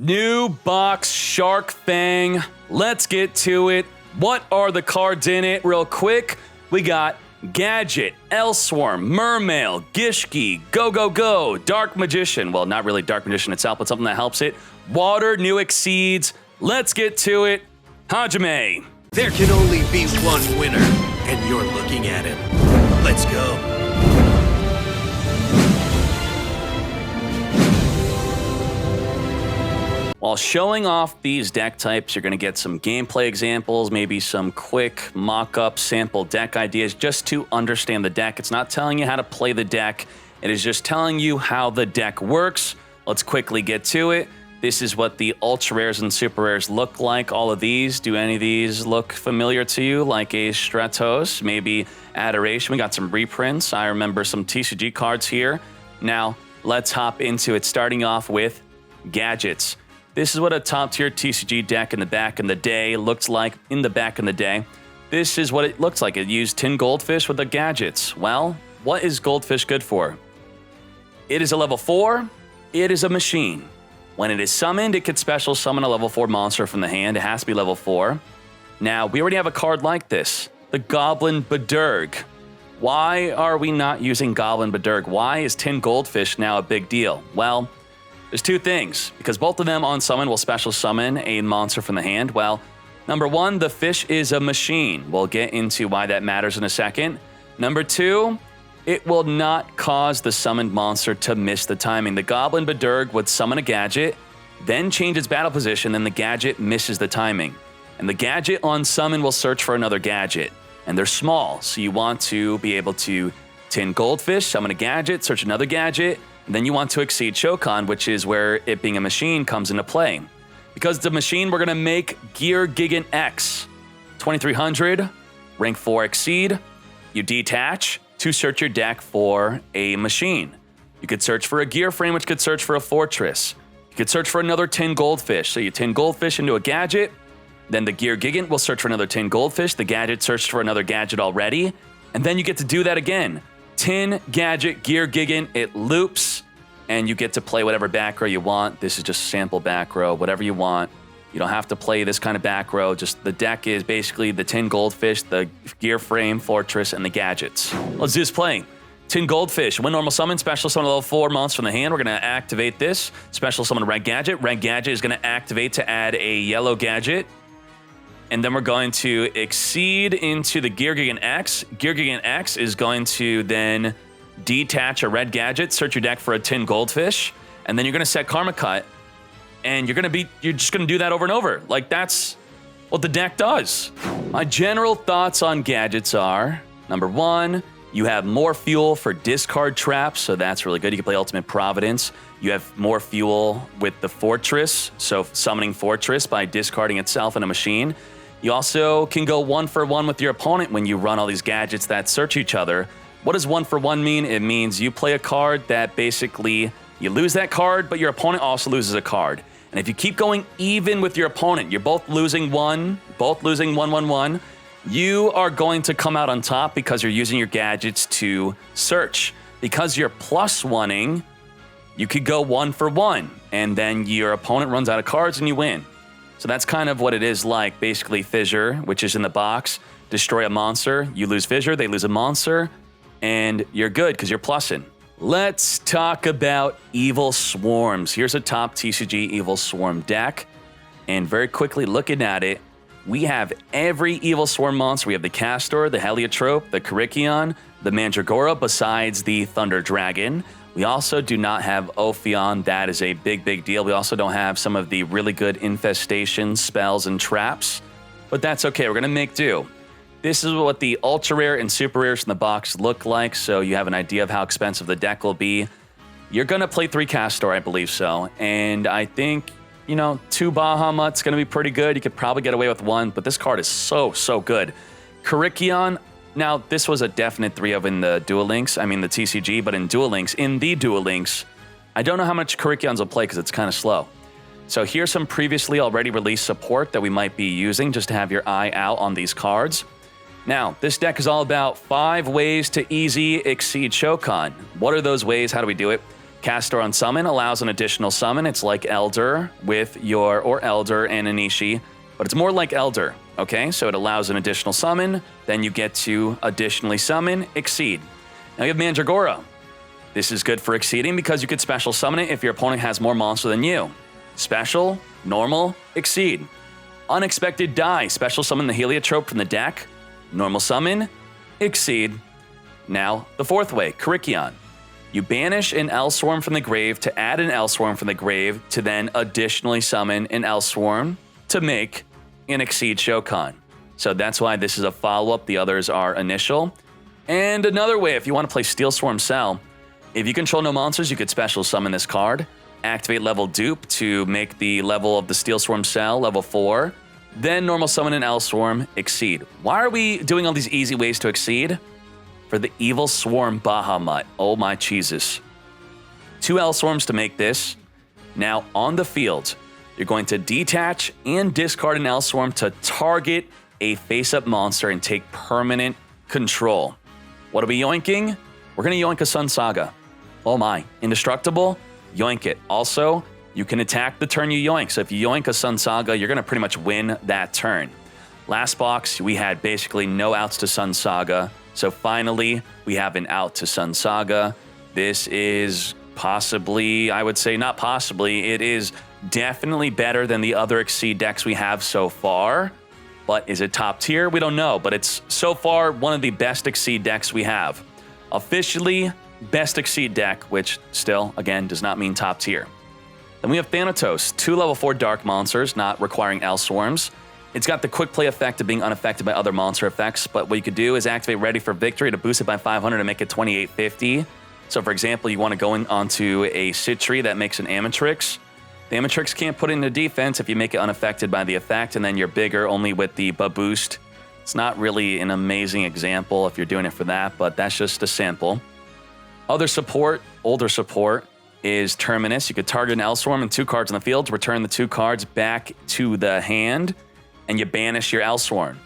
New box Shark Fang. Let's get to it. What are the cards in it real quick? We got Gadget, Evilswarm, Mermail, Gishki, Go, Dark Magician. Well, not really Dark Magician itself, but something that helps it. Water, new exceeds. Let's get to it. Hajime. There can only be one winner, and you're looking at him. Let's go. While showing off these deck types, you're going to get some gameplay examples, maybe some quick mock-up sample deck ideas just to understand the deck. It's not telling you how to play the deck. It is just telling you how the deck works. Let's quickly get to it. This is what the ultra rares and super rares look like. All of these. Do any of these look familiar to you? Like a Stratos, maybe Adoration. We got some reprints. I remember some TCG cards here. Now, let's hop into it, starting off with Gadgets. This is what a top-tier TCG deck in the back in the day looked like in the back in the day. This is what it looks like. It used 10 goldfish with the Gadgets. Well, what is goldfish good for? It is a level 4. It is a machine. When it is summoned, it could special summon a level 4 monster from the hand. It has to be level 4. Now, we already have a card like this, the Goblin Bedurg. Why are we not using Goblin Bedurg? Why is 10 goldfish now a big deal? Well, there's two things, because both of them on summon will special summon a monster from the hand. Well, number one, the fish is a machine. We'll get into why that matters in a second. Number two, it will not cause the summoned monster to miss the timing. The Goblin Bedurg would summon a Gadget, then change its battle position, then the Gadget misses the timing. And the Gadget on summon will search for another Gadget. And they're small, so you want to be able to 10 goldfish, summon a Gadget, search another Gadget, and then you want to exceed Shokan, which is where it being a machine comes into play. Because it's a machine, we're going to make Gear Gigant X. 2300, rank 4 exceed. You detach to search your deck for a machine. You could search for a gear frame, which could search for a fortress. You could search for another 10 goldfish. So you 10 goldfish into a Gadget. Then the Gear Gigant will search for another 10 goldfish. The Gadget searched for another Gadget already. And then you get to do that again. 10 Gadget, Gear Gigant, it loops, and you get to play whatever back row you want. This is just sample back row, whatever you want. You don't have to play this kind of back row. Just the deck is basically the 10 goldfish, the gear frame, fortress, and the gadgets. Let's do this playing. 10 goldfish. When normal summon, special summon a level 4 monster from the hand. We're going to activate this. Special summon a red gadget. Red gadget is going to activate to add a yellow gadget. And then we're going to exceed into the Gear Gigant X. Gear Gigant X is going to then detach a red gadget, search your deck for a 10 goldfish, and then you're going to set Karma Cut, and you're just going to do that over and over. Like, that's what the deck does. My general thoughts on gadgets are, number one, you have more fuel for discard traps, so that's really good. You can play Ultimate Providence. You have more fuel with the Fortress, so summoning Fortress by discarding itself in a machine. You also can go 1-for-1 with your opponent when you run all these gadgets that search each other. What does 1-for-1 mean? It means you play a card that basically you lose that card, but your opponent also loses a card. And if you keep going even with your opponent, you're both losing 1, 1, you are going to come out on top because you're using your gadgets to search. Because you're +1ing, you could go 1-for-1, and then your opponent runs out of cards and you win. So that's kind of what it is like. Basically, Fissure, which is in the box, destroy a monster, you lose Fissure, they lose a monster, and you're good because you're plussing. Let's talk about Evilswarms. Here's a top TCG Evilswarm deck, and very quickly looking at it, we have every Evilswarm monster. We have the Castor, the Heliotrope, the Karikion, the Mandragora, besides the Thunder Dragon. We also do not have Ophion. That is a big, big deal. We also don't have some of the really good infestations, spells, and traps. But that's okay. We're going to make do. This is what the ultra rare and super rares in the box look like, so you have an idea of how expensive the deck will be. You're going to play 3 Castor, I believe so. And I think, 2 Bahamut's going to be pretty good. You could probably get away with 1, but this card is so, so good. Karikion. Now, this was a definite 3 of in the Duel Links. I mean, the TCG, but in the Duel Links, I don't know how much Karikions will play because it's kind of slow. So here's some previously already released support that we might be using just to have your eye out on these cards. Now, this deck is all about 5 ways to easy exceed Shokan. What are those ways? How do we do it? Castor on summon allows an additional summon. It's like Elder with or Elder and Anishi, but it's more like Elder, okay? So it allows an additional summon, then you get to additionally summon, Exceed. Now you have Mandragora. This is good for exceeding because you could special summon it if your opponent has more monster than you. Special, normal, exceed. Unexpected Die, special summon the Heliotrope from the deck. Normal summon, exceed. Now, the fourth way, Karikion. You banish an Evilswarm from the grave to add an Evilswarm from the grave to then additionally summon an Evilswarm to make an Exceed Shokan. So that's why this is a follow-up. The others are initial. And another way, if you want to play Steel Swarm Cell, if you control no monsters, you could special summon this card, activate level Dupe to make the level of the Steel Swarm Cell level 4, then normal summon an Evilswarm, exceed. Why are we doing all these easy ways to exceed? For the Evilswarm Bahamut. Oh my Jesus. 2 Evilswarms to make this. Now on the field, you're going to detach and discard an Evilswarm to target a face-up monster and take permanent control. What are we yoinking? We're going to yoink a Sun Saga. Oh my. Indestructible? Yoink it. Also, you can attack the turn you yoink. So if you yoink a Sun Saga, you're going to pretty much win that turn. Last box, we had basically no outs to Sun Saga. So finally, we have an out to Sun Saga. This is possibly, I would say not possibly, it is definitely better than the other Exceed decks we have so far. But is it top tier? We don't know, but it's so far one of the best Exceed decks we have. Officially, best Exceed deck, which still, again, does not mean top tier. Then we have Thanatos, 2 level 4 dark monsters, not requiring Evilswarms. It's got the quick play effect of being unaffected by other monster effects, but what you could do is activate Ready for Victory to boost it by 500 and make it 2850. So for example, you want to go onto a Citri that makes an Amatrix. The Amatrix can't put it into defense if you make it unaffected by the effect, and then you're bigger only with the boost. It's not really an amazing example if you're doing it for that, but that's just a sample. Other support, older support, is Terminus. You could target an Evilswarm and 2 cards on the field to return the 2 cards back to the hand, and you banish your Evilswarm.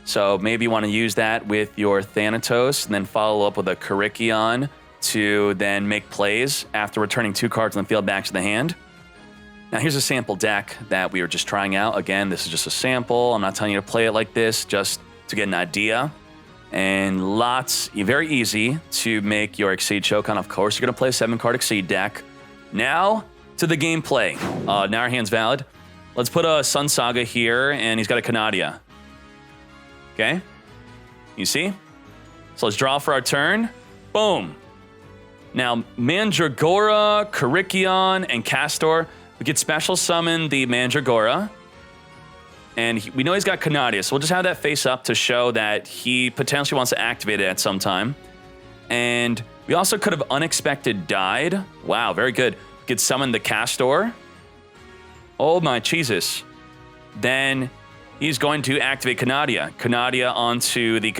So maybe you want to use that with your Thanatos and then follow up with a Karikion to then make plays after returning 2 cards on the field back to the hand. Now here's a sample deck that we were just trying out. Again, this is just a sample. I'm not telling you to play it like this, just to get an idea. And very easy to make your Exceed Shokan. Of course, you're going to play a 7-card Exceed deck. Now to the gameplay. Now our hand's valid. Let's put a Sun Saga here, and he's got a Canadia. Okay? You see? So let's draw for our turn. Boom. Now, Mandragora, Karikion, and Castor. We could special summon the Mandragora. And we know he's got Canadia, so we'll just have that face up to show that he potentially wants to activate it at some time. And we also could have Unexpected Died. Wow, very good. We could summon the Castor. Oh my Jesus. Then he's going to activate Canadia. Canadia onto the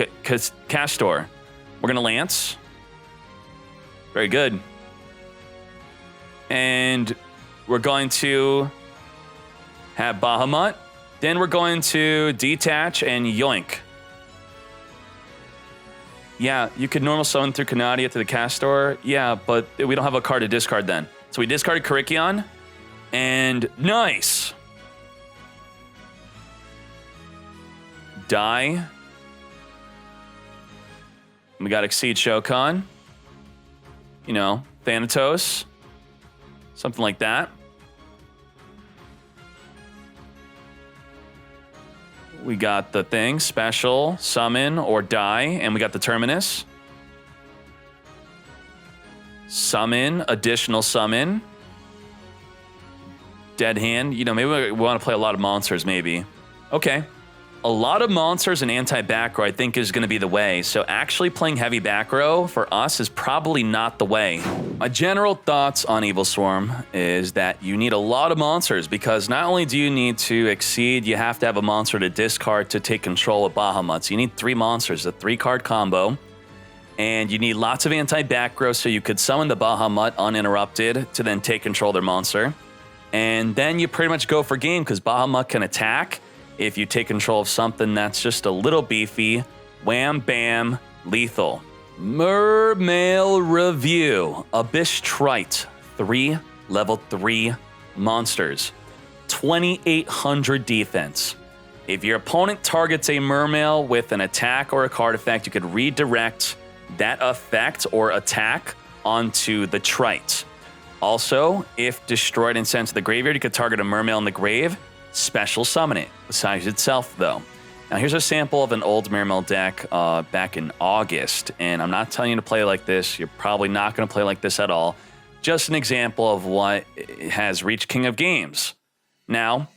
Castor. We're going to Lance. Very good. And we're going to have Bahamut. Then we're going to detach and yoink. Yeah, you could normal summon through Canadia to the Castor. Yeah, but we don't have a card to discard then. So we discarded Karikion. And nice. Die. We got Exceed Shokan. You know, Thanatos. Something like that. We got the thing, special, summon, or die, and we got the Terminus. Summon, additional summon. Dead hand. You know, maybe we want to play a lot of monsters, maybe. Okay. A lot of monsters and anti-back row, I think, is going to be the way. So actually playing heavy back row for us is probably not the way. My general thoughts on Evilswarm is that you need a lot of monsters because not only do you need to exceed, you have to have a monster to discard to take control of Bahamut. So you need 3 monsters, a 3-card combo. And you need lots of anti-back row so you could summon the Bahamut uninterrupted to then take control of their monster. And then you pretty much go for game because Bahamut can attack. If you take control of something that's just a little beefy, wham, bam, lethal. Mermail review. Abyss Trite. 3 level 3 monsters. 2,800 defense. If your opponent targets a Mermail with an attack or a card effect, you could redirect that effect or attack onto the trite. Also, if destroyed and sent to the graveyard, you could target a Mermail in the grave, special summon it. The size itself, though. Now, here's a sample of an old Mermail deck back in August, and I'm not telling you to play like this. You're probably not going to play like this at all. Just an example of what has reached King of Games. Now,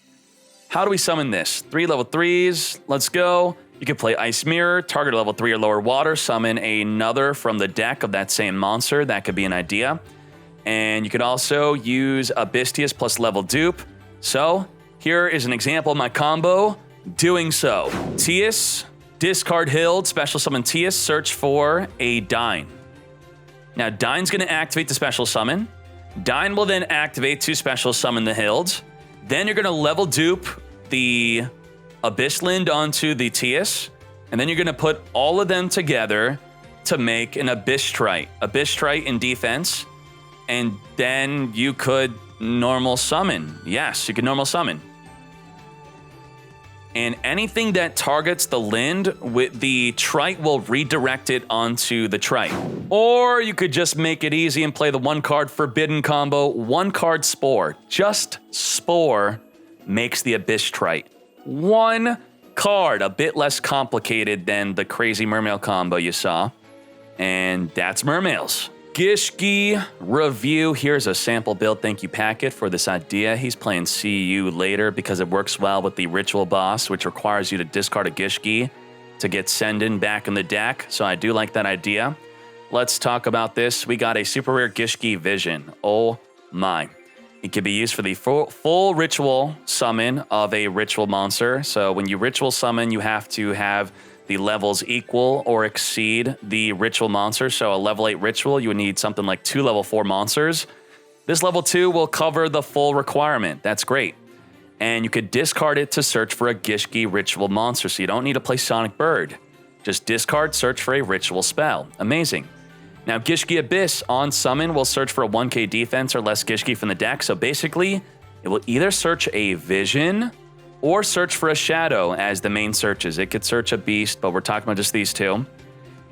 how do we summon this? 3 level 3s, let's go. You can play Ice Mirror, target a level 3 or lower water, summon another from the deck of that same monster. That could be an idea. And you could also use Abystius plus level dupe. So, here is an example of my combo doing so. Tias, discard Hild, special summon Tias, search for a Dine. Now, Dine's going to activate the special summon. Dine will then activate to special summon the Hild. Then you're going to level dupe the Abyssland onto the Tias. And then you're going to put all of them together to make an Abyss Trite. Abyss Trite in defense. And then you could normal summon. Yes, you can normal summon. And anything that targets the Lind with the Trite will redirect it onto the Trite. Or you could just make it easy and play the 1-card Forbidden combo, 1-card Spore. Just Spore makes the Abyss Trite. 1 card, a bit less complicated than the crazy Mermail combo you saw. And that's Mermails. Gishki review. Here's a sample build thank you packet for this idea. He's playing See You Later because it works well with the ritual boss, which requires you to discard a Gishki to get Sendin back in the deck. So I do like that idea. Let's talk about this. We got a super rare Gishki Vision. Oh my. It can be used for the full ritual summon of a ritual monster. So when you ritual summon, you have to have the levels equal or exceed the ritual monster. So a level 8 ritual, you would need something like 2 level 4 monsters. This level 2 will cover the full requirement. That's great. And you could discard it to search for a Gishki ritual monster. So you don't need to play Sonic Bird. Just discard, search for a ritual spell. Amazing. Now Gishki Abyss on summon will search for a 1k defense or less Gishki from the deck. So basically, it will either search a Vision or search for a Shadow as the main searches. It could search a Beast, but we're talking about just these two.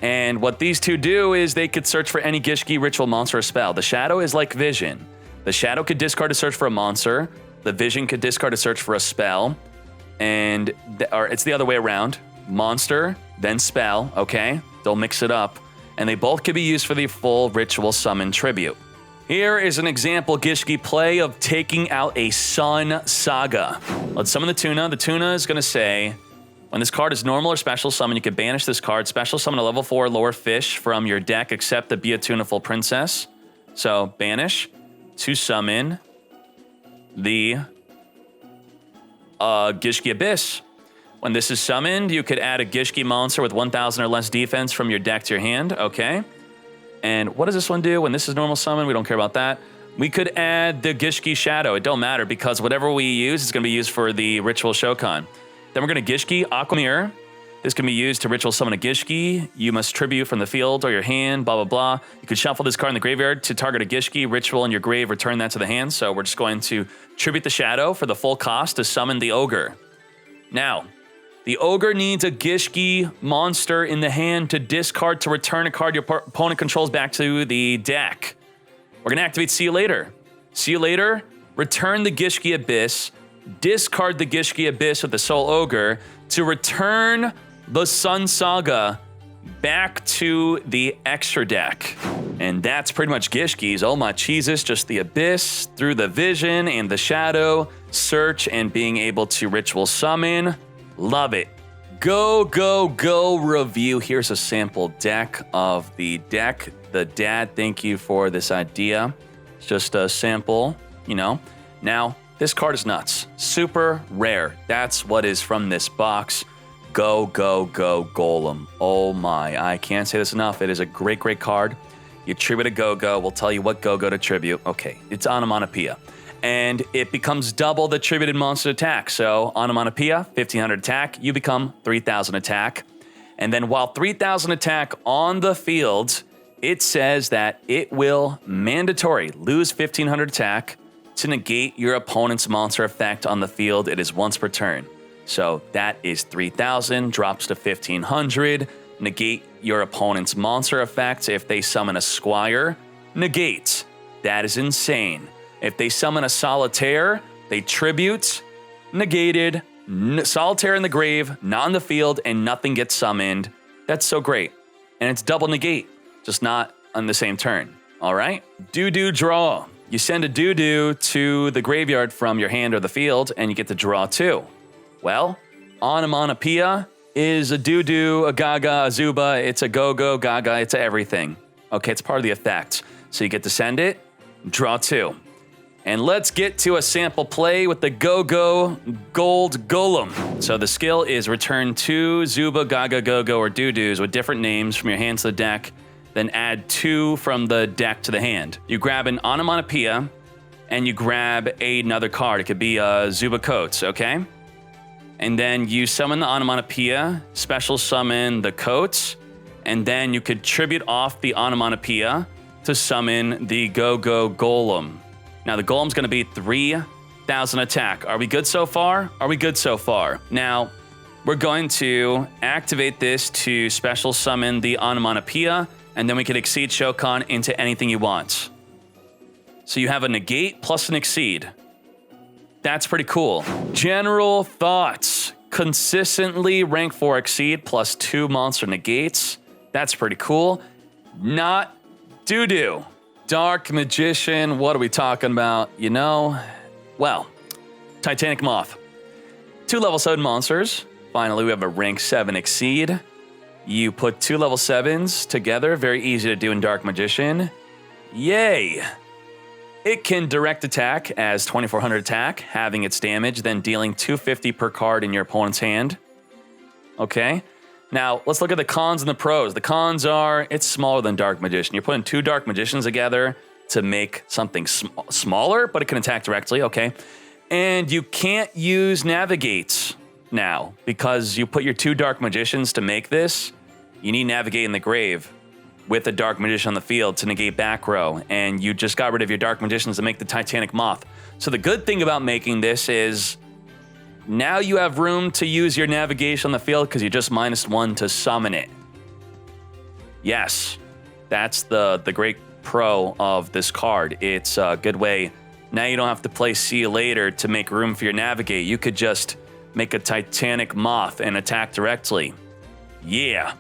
And what these two do is they could search for any Gishki ritual monster or spell. The Shadow is like Vision. The Shadow could discard to search for a monster. The Vision could discard to search for a spell. And or it's the other way around. Monster, then spell, okay? Don't mix it up. And they both could be used for the full ritual summon tribute. Here is an example Gishki play of taking out a Sun Saga. Let's summon the Tuna. The Tuna is going to say, when this card is normal or special summon, you can banish this card. Special summon a level 4 lower fish from your deck except the Be a Tunaful Princess. So banish to summon the Gishki Abyss. When this is summoned, you could add a Gishki monster with 1,000 or less defense from your deck to your hand. Okay. And what does this one do? When this is normal summon, we don't care about that. We could add the Gishki Shadow. It don't matter because whatever we use is going to be used for the Ritual Shokan. Then we're going to Gishki Aqua Mirror. This can be used to ritual summon a Gishki. You must tribute from the field or your hand, blah, blah, blah. You could shuffle this card in the graveyard to target a Gishki, ritual in your grave, return that to the hand. So we're just going to tribute the Shadow for the full cost to summon the Ogre. Now, the Ogre needs a Gishki monster in the hand to discard to return a card your opponent controls back to the deck. We're going to activate See You Later. See You Later, return the Gishki Abyss, discard the Gishki Abyss with the Soul Ogre to return the Sun Saga back to the extra deck. And that's pretty much Gishki's. Oh my Jesus, just the Abyss through the Vision and the Shadow, search and being able to ritual summon. Love it. Go, go, go review. Here's a sample deck of the deck. The dad, thank you for this idea. It's just a sample, you know. Now, this card is nuts. Super rare. That's what is from this box. Go, go, go, Golem. Oh my, I can't say this enough. It is a great, great card. You tribute a Go-Go. We'll tell you what Go-Go to tribute. Okay, it's Onomatopoeia. And it becomes double the tributed monster attack. So Onomatopoeia, 1,500 attack, you become 3,000 attack. And then while 3,000 attack on the field, it says that it will mandatory lose 1500 attack to negate your opponent's monster effect on the field. It is once per turn. So that is 3000, drops to 1500. Negate your opponent's monster effect. If they summon a Squire, negate. That is insane. If they summon a Solitaire, they tribute, negated. Solitaire in the grave, not in the field, and nothing gets summoned. That's so great. And it's double negate, just not on the same turn. All right? Doo-doo draw. You send a doo-doo to the graveyard from your hand or the field, and you get to draw 2. Well, Onomatopoeia is a doo-doo, a gaga, a zuba. It's a go-go, gaga. It's everything. Okay, it's part of the effect. So you get to send it, draw 2. And let's get to a sample play with the go-go gold golem. So the skill is return 2 zuba, gaga, go-go, or doo-doos with different names from your hand to the deck, then add 2 from the deck to the hand. You grab an Onomatopoeia, and you grab another card. It could be a Zuba Coats, okay? And then you summon the Onomatopoeia, special summon the Coats, and then you could tribute off the Onomatopoeia to summon the Go-Go Golem. Now, the Golem's going to be 3000 attack. Are we good so far? Are we good so far? Now, we're going to activate this to special summon the Onomatopoeia, and then we can exceed Shokan into anything you want. So you have a negate plus an exceed. That's pretty cool. General thoughts. Consistently rank 4 exceed plus 2 monster negates. That's pretty cool. Not doo-doo. Dark Magician, what are we talking about? You know, well, Titanic Moth. 2 level 7 monsters. Finally, we have a rank 7 exceed. You put 2 level 7s together, very easy to do in Dark Magician. Yay! It can direct attack as 2400 attack, having its damage, then dealing 250 per card in your opponent's hand. Okay, now let's look at the cons and the pros. The cons are, it's smaller than Dark Magician. You're putting 2 Dark Magicians together to make something smaller, but it can attack directly, okay? And you can't use Navigate now, because you put your 2 Dark Magicians to make this, you need Navigate in the grave with a Dark Magician on the field to negate back row, and you just got rid of your Dark Magicians to make the Titanic Moth. So the good thing about making this is now you have room to use your navigation on the field because you just -1 to summon it. Yes, that's the great pro of this card. It's a good way. Now you don't have to play See You Later to make room for your navigate. You could just make a Titanic Moth and attack directly. Yeah.